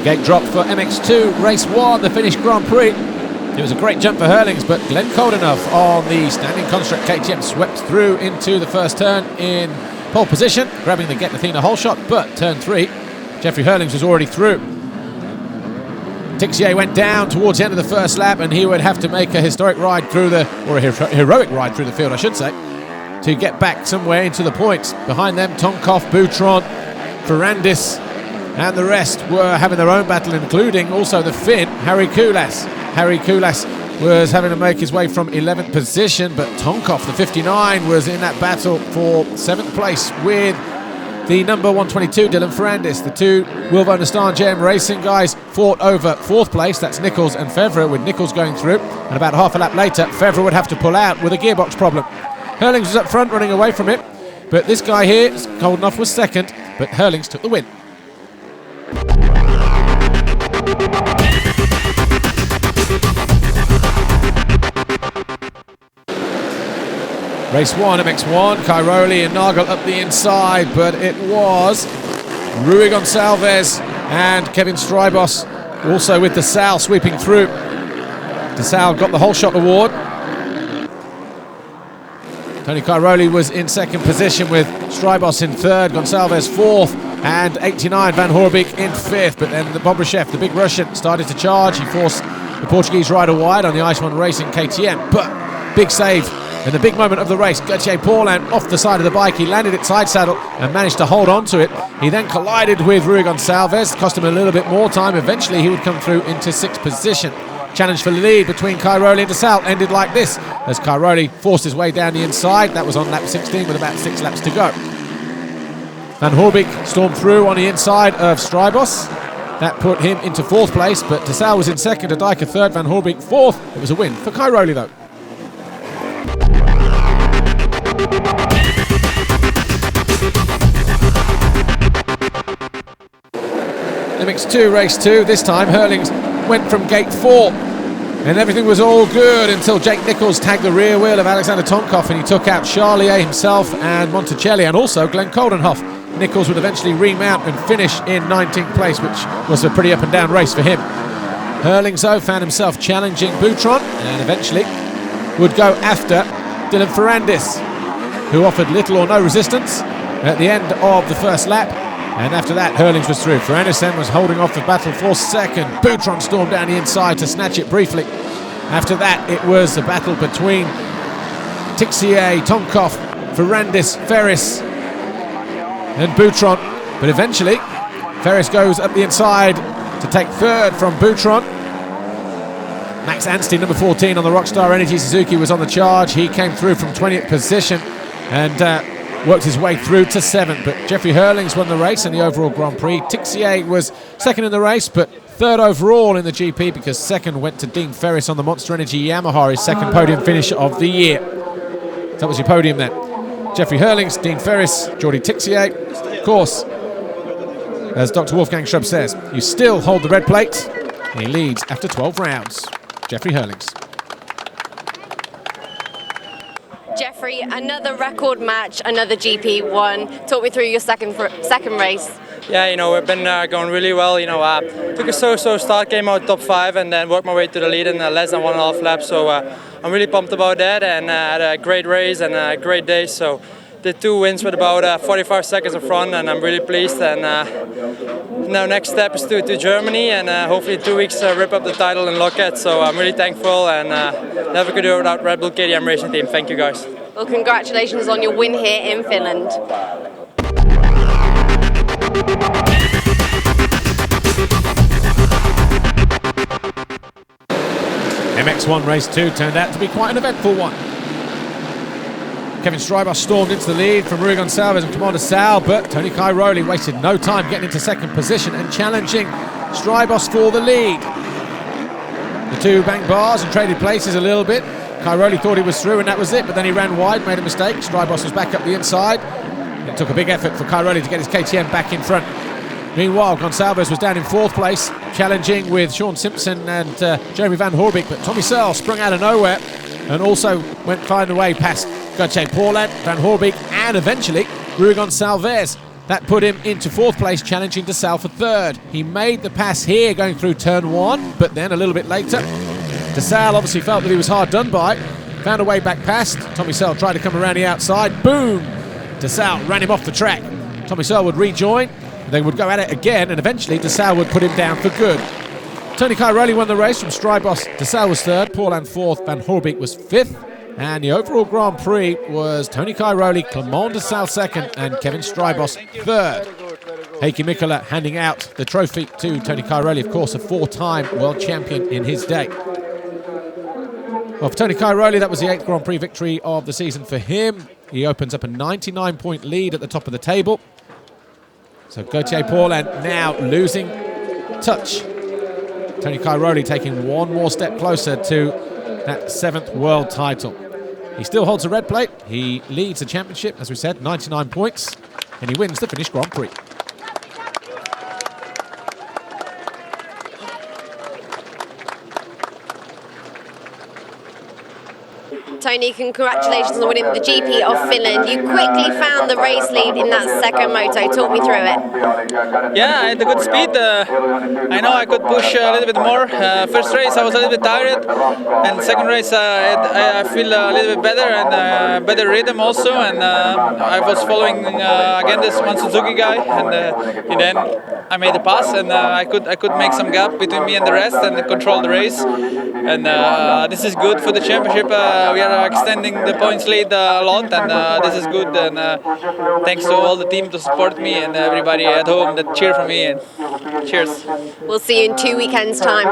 Gate drop for MX2, race 1, the Finnish Grand Prix. It was a great jump for Hurlings, but Glenn Coldenhoff on the standing construct KTM swept through into the first turn in pole position, grabbing the Get Athena hole shot, but turn 3, Jeffrey Hurlings was already through. Tixier went down towards the end of the first lap, and he would have to make a historic ride through the, or a heroic ride through the field, I should say, to get back somewhere into the points. Behind them, Tonkov, Boutron, Ferrandis, and the rest were having their own battle, including also the Finn, Harry Kulas. Harry Kulas was having to make his way from 11th position, but Tonkov, the 59, was in that battle for 7th place with the number 122, Dylan Ferrandis. The two Wilvo Nastan JM Racing guys fought over 4th place. That's Nichols and Fevre, with Nichols going through. And about half a lap later, Fevre would have to pull out with a gearbox problem. Hurlings was up front, running away from it. But this guy here, Coldenhoff, was second, but Hurlings took the win. Race 1, MX1, Cairoli and Nagel up the inside, but it was Rui Gonçalves and Kevin Strybos also with DeSalle sweeping through. DeSalle got the whole shot award. Tony Cairoli was in 2nd position with Strybos in 3rd, Gonçalves 4th, and 89 Van Hoorbeek in 5th. But then the Bobryshev, the big Russian, started to charge. He forced the Portuguese rider wide on the Ice One Racing KTM, but big save. In the big moment of the race, Gauthier Paulin off the side of the bike. He landed it side saddle and managed to hold on to it. He then collided with Rui Gonçalves, cost him a little bit more time. Eventually he would come through into 6th position. Challenge for the lead between Cairoli and DeSalle ended like this, as Cairoli forced his way down the inside. That was on lap 16 with about 6 laps to go. Van Hoorbeek stormed through on the inside of Strybos. That put him into 4th place, but DeSalle was in 2nd, Adika 3rd, Van Hoorbeek 4th. It was a win for Cairoli though. MX2 race 2, this time Hurlings went from gate 4 and everything was all good until Jake Nichols tagged the rear wheel of Alexander Tonkov and he took out Charlier himself and Monticelli and also Glenn Coldenhoff. Nichols would eventually remount and finish in 19th place, which was a pretty up and down race for him. Hurlings though found himself challenging Boutron and eventually would go after Dylan Ferrandis, who offered little or no resistance at the end of the first lap. And after that, Hurlings was through. Ferrandis then was holding off the battle for 2nd. Boutron stormed down the inside to snatch it briefly. After that, it was a battle between Tixier, Tonkov, Ferrandis, Ferris, and Boutron. But eventually, Ferris goes up the inside to take 3rd from Boutron. Max Anstey, number 14 on the Rockstar Energy Suzuki, was on the charge. He came through from 20th position and worked his way through to 7th, but Jeffrey Hurlings won the race and the overall Grand Prix. Tixier was 2nd in the race, but 3rd overall in the GP because 2nd went to Dean Ferris on the Monster Energy Yamaha, his 2nd podium finish of the year. So that was your podium then. Jeffrey Hurlings, Dean Ferris, Jordi Tixier. Of course, as Dr. Wolfgang Schrubb says, you still hold the red plate, and he leads after 12 rounds. Jeffrey Hurlings. Jeffrey, another record match, another GP won. Talk me through your second race. Yeah, we've been going really well. Took a so-so start, came out top 5, and then worked my way to the lead in less than 1.5 laps. So I'm really pumped about that, and had a great race and a great day. So did 2 wins with about 45 seconds in front, and I'm really pleased. And now next step is to Germany, and hopefully in 2 weeks rip up the title and lock it. So I'm really thankful, and never could do it without Red Bull KTM Racing Team. Thank you guys. Well, congratulations on your win here in Finland. MX1 race 2 turned out to be quite an eventful one. Kevin Strybos stormed into the lead from Rui Gonçalves and Commander Sal, but Tony Cairoli wasted no time getting into 2nd position and challenging Strybos for the lead. The two banked bars and traded places a little bit. Cairoli thought he was through and that was it, but then he ran wide, made a mistake. Strybos was back up the inside. It took a big effort for Cairoli to get his KTM back in front. Meanwhile, Gonçalves was down in 4th place, challenging with Sean Simpson and Jeremy Van Hoorbeek, but Tommy Searle sprung out of nowhere and also went flying away past Gauthier Paulin, Van Hoorbeek, and eventually Rui Gonçalves. That put him into 4th place, challenging DeSalle for 3rd. He made the pass here going through turn 1, but then a little bit later, DeSalle obviously felt that he was hard done by. Found a way back past. Tommy Searle tried to come around the outside. Boom! DeSalle ran him off the track. Tommy Searle would rejoin. They would go at it again, and eventually DeSalle would put him down for good. Tony Cairoli won the race from Strybos. DeSalle was 3rd, Paul 4th, Van Horbeek was 5th. And the overall Grand Prix was Tony Cairoli, Clement DeSalle 2nd, and Kevin Strybos 3rd. Heikki Mikkola handing out the trophy to Tony Cairoli, of course, a 4-time world champion in his day. Well, for Tony Cairoli, that was the 8th Grand Prix victory of the season for him. He opens up a 99-point lead at the top of the table. So Gauthier Paulin now losing touch. Tony Cairoli taking one more step closer to that 7th world title. He still holds a red plate. He leads the championship, as we said, 99 points, and he wins the Finnish Grand Prix. Tony, congratulations on winning the GP of Finland. You quickly found the race lead in that second moto. Talk me through it. Yeah, I had a good speed. I know I could push a little bit more. First race I was a little bit tired, and second race I feel a little bit better and better rhythm also. And I was following again this one Suzuki guy, and then I made a pass, and I could make some gap between me and the rest and control the race. And this is good for the championship. We are extending the points lead a lot, and this is good. And thanks to all the team to support me and everybody at home that cheer for me. And cheers. We'll see you in 2 weekends' time.